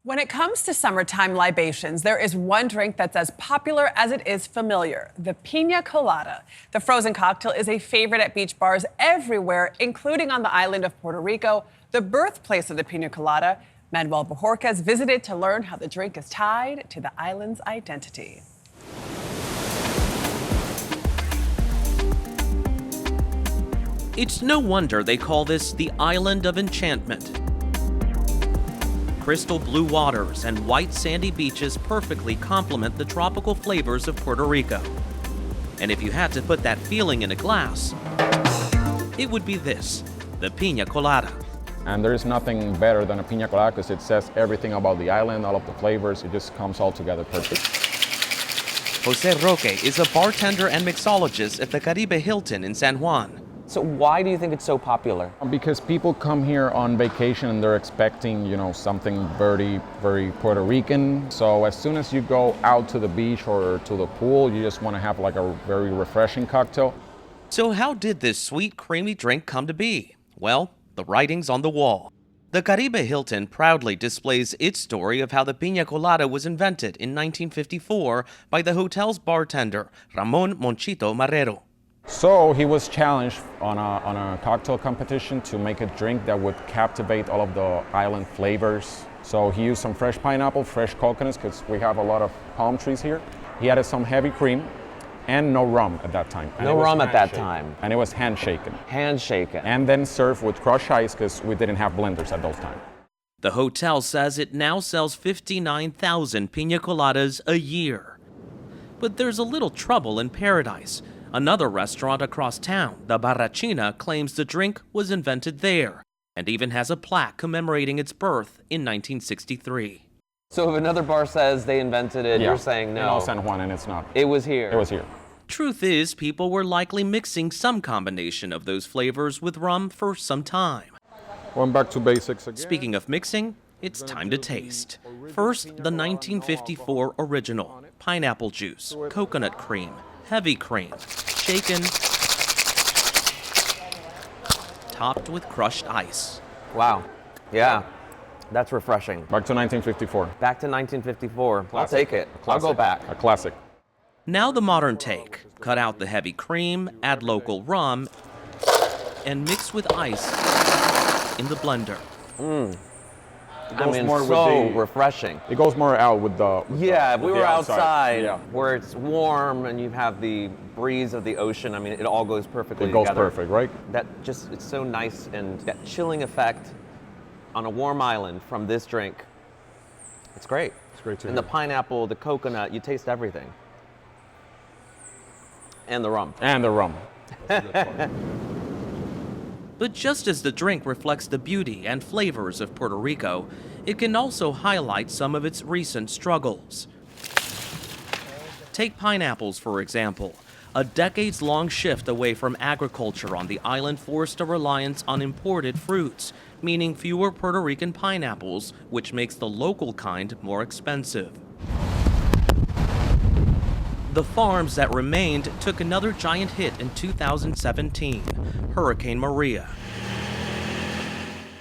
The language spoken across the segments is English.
When it comes to summertime libations, there is one drink that's as popular as it is familiar, the piña colada. The frozen cocktail is a favorite at beach bars everywhere, including on the island of Puerto Rico, the birthplace of the piña colada. Manuel Bajorquez visited to learn how the drink is tied to the island's identity. It's no wonder they call this the Island of Enchantment. Crystal blue waters and white sandy beaches perfectly complement the tropical flavors of Puerto Rico. And if you had to put that feeling in a glass, it would be this, the piña colada. And there's nothing better than a piña colada because it says everything about the island, all of the flavors, it just comes all together perfect. Jose Roque is a bartender and mixologist at the Caribe Hilton in San Juan. So why do you think it's so popular? Because people come here on vacation and they're expecting, something very, very Puerto Rican. So as soon as you go out to the beach or to the pool, you just want to have like a very refreshing cocktail. So how did this sweet, creamy drink come to be? Well, the writing's on the wall. The Caribe Hilton proudly displays its story of how the piña colada was invented in 1954 by the hotel's bartender, Ramon Monchito Marrero. So he was challenged on a cocktail competition to make a drink that would captivate all of the island flavors. So he used some fresh pineapple, fresh coconuts, because we have a lot of palm trees here. He added some heavy cream and no rum at that time. No rum at that time. And it was handshaken. Handshaken. And then served with crushed ice because we didn't have blenders at those times. The hotel says it now sells 59,000 piña coladas a year. But there's a little trouble in paradise. Another restaurant across town, the Barrachina, claims the drink was invented there and even has a plaque commemorating its birth in 1963. So if another bar says they invented it, you're saying no. No, San Juan, and it's not. It was here. It was here. Truth is, people were likely mixing some combination of those flavors with rum for some time. Going back to basics again. Speaking of mixing, it's time to taste. First, the 1954 original, pineapple juice, coconut cream, heavy cream, shaken, topped with crushed ice. Wow. Yeah. That's refreshing. Back to 1954. Back to 1954. Classic. I'll take it. I'll go back. A classic. Now the modern take. Cut out the heavy cream, add local rum, and mix with ice in the blender. Refreshing. It goes more out with the if we were outside yeah. where it's warm and you have the breeze of the ocean, it all goes perfectly together. It goes together. perfect, right? It's so nice, and that chilling effect on a warm island from this drink. It's great. It's great too. And the pineapple, the coconut, you taste everything. And the rum. And the rum. But just as the drink reflects the beauty and flavors of Puerto Rico, it can also highlight some of its recent struggles. Take pineapples, for example. A decades-long shift away from agriculture on the island forced a reliance on imported fruits, meaning fewer Puerto Rican pineapples, which makes the local kind more expensive. The farms that remained took another giant hit in 2017, Hurricane Maria.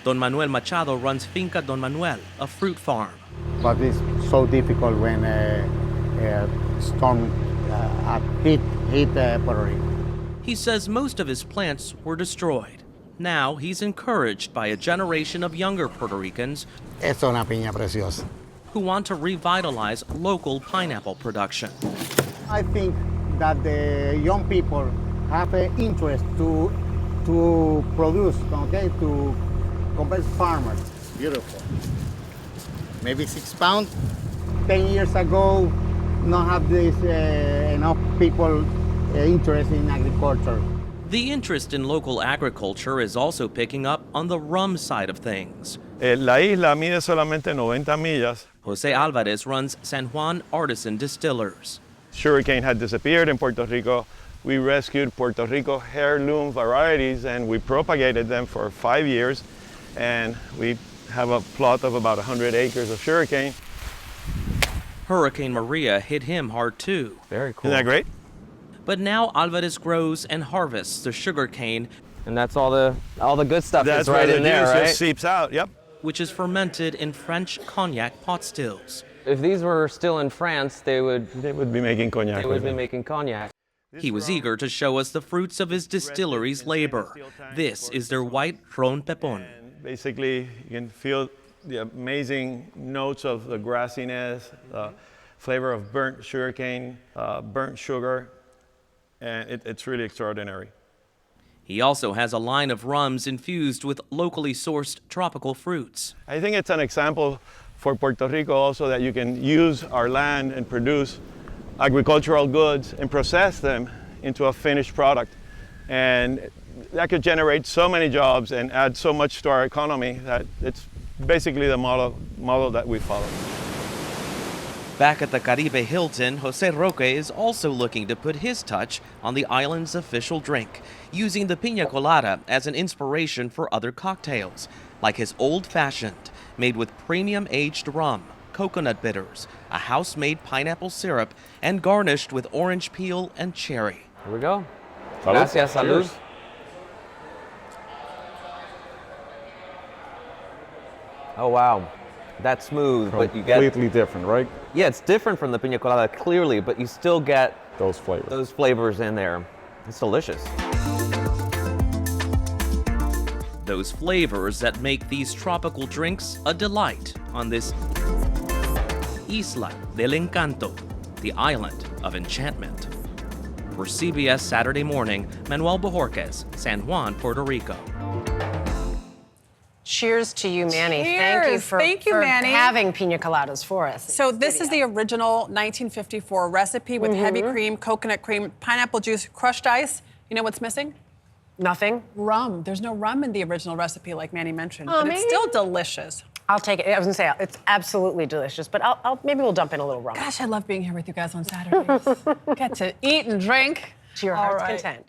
Don Manuel Machado runs Finca Don Manuel, a fruit farm. But it's so difficult when a storm hit Puerto Rico. He says most of his plants were destroyed. Now he's encouraged by a generation of younger Puerto Ricans Es una piña preciosa. who want to revitalize local pineapple production. I think that the young people have an interest to produce, to compete farmers. Beautiful. Maybe 6 pounds. 10 years ago, not have this enough people interested in agriculture. The interest in local agriculture is also picking up on the rum side of things. La isla mide solamente 90 millas. Jose Alvarez runs San Juan Artisan Distillers. Sugarcane had disappeared in Puerto Rico. We rescued Puerto Rico heirloom varieties and we propagated them for 5 years. And we have a plot of about 100 acres of sugarcane. Hurricane Maria hit him hard too. Very cool. Isn't that great? But now Alvarez grows and harvests the sugarcane And that's all the good stuff That's is right where in the there, juice right? just seeps out, yep. which is fermented in French cognac pot stills. If these were still in France, they would be making cognac. they would be making cognac. He was eager to show us the fruits of his distillery's labor. This is their white Ron Pepon. And basically, you can feel the amazing notes of the grassiness, the flavor of burnt sugarcane, burnt sugar, and it's really extraordinary. He also has a line of rums infused with locally sourced tropical fruits. I think it's an example for Puerto Rico also that you can use our land and produce agricultural goods and process them into a finished product. And that could generate so many jobs and add so much to our economy that it's basically the model that we follow. Back at the Caribe Hilton, Jose Roque is also looking to put his touch on the island's official drink, using the piña colada as an inspiration for other cocktails, like his old-fashioned, made with premium aged rum, coconut bitters, a house-made pineapple syrup, and garnished with orange peel and cherry. Here we go. Salud. Gracias, salud. Cheers. Oh wow, that's smooth, but you get Completely different, right? yeah, it's different from the piña colada clearly, but you still get Those flavors. those flavors in there. It's delicious. Those flavors that make these tropical drinks a delight on this Isla del Encanto, the island of enchantment. For CBS Saturday Morning, Manuel Bojorquez, San Juan, Puerto Rico. Cheers to you, Manny. Cheers. Thank you, for Manny. having pina coladas for us. So this is the original 1954 recipe with heavy cream, coconut cream, pineapple juice, crushed ice. You know what's missing? Nothing. Rum. There's no rum in the original recipe, like Manny mentioned, Oh, but it's man. still delicious. I'll take it. I was gonna say it's absolutely delicious, but maybe we'll dump in a little rum Gosh, I love being here with you guys on Saturdays. Get to eat and drink. to your All heart's right. content.